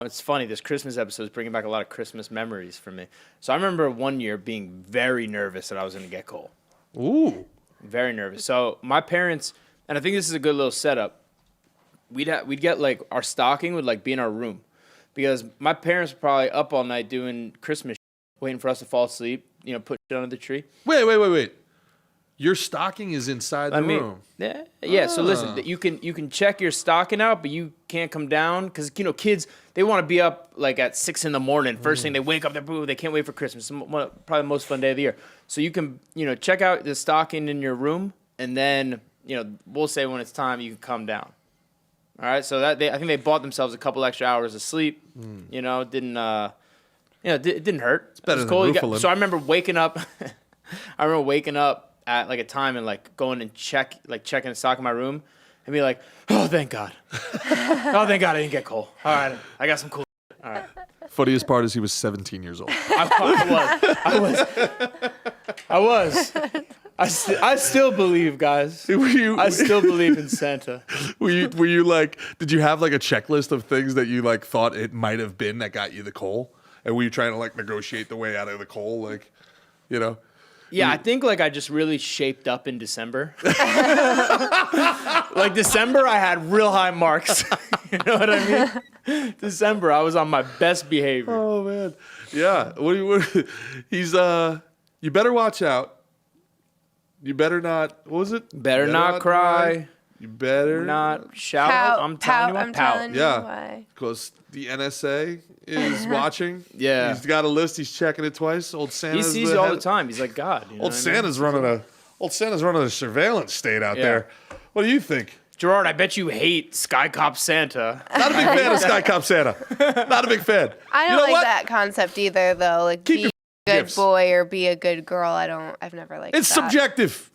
It's funny, this Christmas episode is bringing back a lot of Christmas memories for me. So I remember one year being very nervous that I was going to get coal. Ooh. Very nervous. So my parents, and I think this is a good little setup, we'd get like our stocking would like be in our room because my parents were probably up all night doing Christmas waiting for us to fall asleep, put shit under the tree. Wait. Your stocking is inside the room. Yeah. So listen, you can check your stocking out, but you can't come down because kids, they want to be up like at 6 a.m. First thing they wake up, they can't wait for Christmas. Probably the most fun day of the year. So you can check out the stocking in your room, and then we'll say when it's time you can come down. All right. So I think they bought themselves a couple extra hours of sleep. It didn't hurt. It's better it was than cool. So I remember waking up. At like a time and like going and checking the stock in my room and be like, oh, thank God. Oh, thank God I didn't get coal. All right. I got some cool. All right. Funniest part is he was 17 years old. I was. I still believe, guys. I still believe in Santa. Were you like, did you have like a checklist of things that you like thought it might have been that got you the coal? And were you trying to like negotiate the way out of the coal? Like, Yeah, I think like I just really shaped up in December. Like December, I had real high marks. You know what I mean? December, I was on my best behavior. Oh man, yeah. You better watch out. You better not. What was it? Better not cry. You better not shout. I'm telling you why. Because the NSA is watching. Yeah. He's got a list. He's checking it twice. Old Santa. He sees it all the time. He's like God. Old Santa's running a surveillance state out there. What do you think? Gerard, I bet you hate Sky Cop Santa. Not a big fan of Sky Cop Santa. Not a big fan. I don't like that concept either, though. Like, be a good boy or be a good girl. I've never liked that. It's subjective.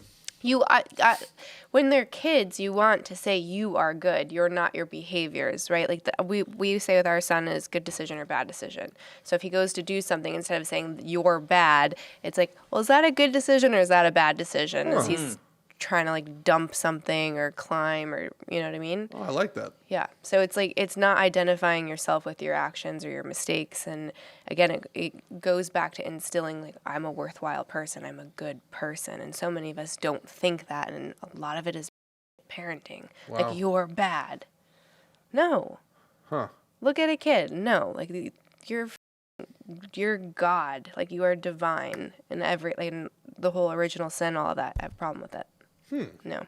When they're kids, you want to say you are good. You're not your behaviors, right? Like we say with our son is good decision or bad decision. So if he goes to do something, instead of saying you're bad, it's like, well, is that a good decision or is that a bad decision? As he's trying to like dump something or climb or you know what I mean? Oh, I like that. Yeah. So it's like it's not identifying yourself with your actions or your mistakes. And again, it goes back to instilling like I'm a worthwhile person. I'm a good person. And so many of us don't think that. And a lot of it is parenting. Wow. Like you're bad. No. Huh. Look at a kid. No. Like you're God. Like you are divine. And and the whole original sin, all of that. I have a problem with it. No.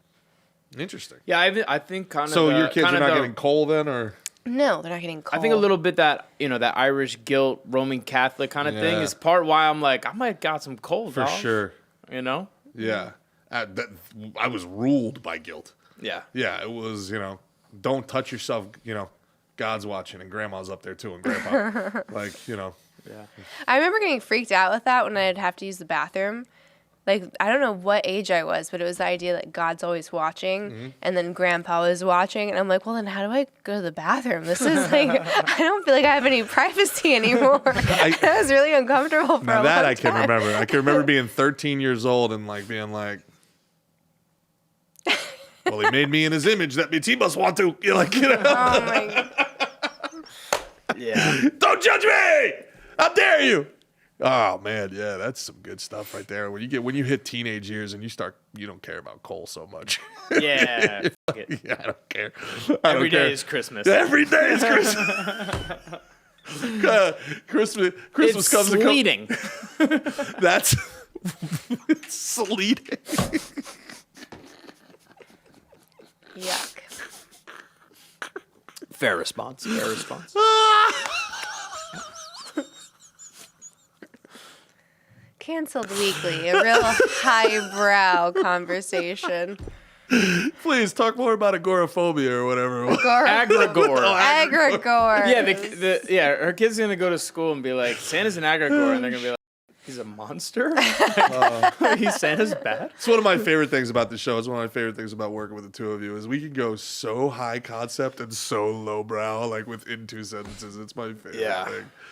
Interesting. Yeah, I think kind of. So your kids are not getting coal then, or? No, they're not getting coal. I think a little bit that that Irish guilt, Roman Catholic kind of thing is part why I'm like I might have got some coal for sure. Yeah, I was ruled by guilt. Yeah. Yeah, it was don't touch yourself. God's watching and Grandma's up there too and Grandpa. Yeah. I remember getting freaked out with that when I'd have to use the bathroom. Like, I don't know what age I was, but it was the idea that God's always watching, and then Grandpa was watching, and I'm like, well, then how do I go to the bathroom? This is like, I don't feel like I have any privacy anymore. I was really uncomfortable for a long time. I can remember. I can remember being 13 years old and like being like, well, he made me in his image. That means he must want to. Oh my God. Yeah. Don't judge me! How dare you? Oh man, yeah, that's some good stuff right there. When you hit teenage years and you don't care about coal so much. Yeah. Yeah, I don't care. Every day is Christmas. Every day is Christmas. Christmas it's comes sleeting. That's it's sleeting. Yuck. Fair response. Canceled Weekly, a real highbrow conversation. Please talk more about agoraphobia or whatever. Agragore. Agragore. Yeah, her kid's gonna go to school and be like, Santa's an agragore, and they're gonna be like, he's a monster? He's Santa's bad? It's one of my favorite things about the show. It's one of my favorite things about working with the two of you is we can go so high concept and so low brow, like within 2 sentences. It's my favorite thing.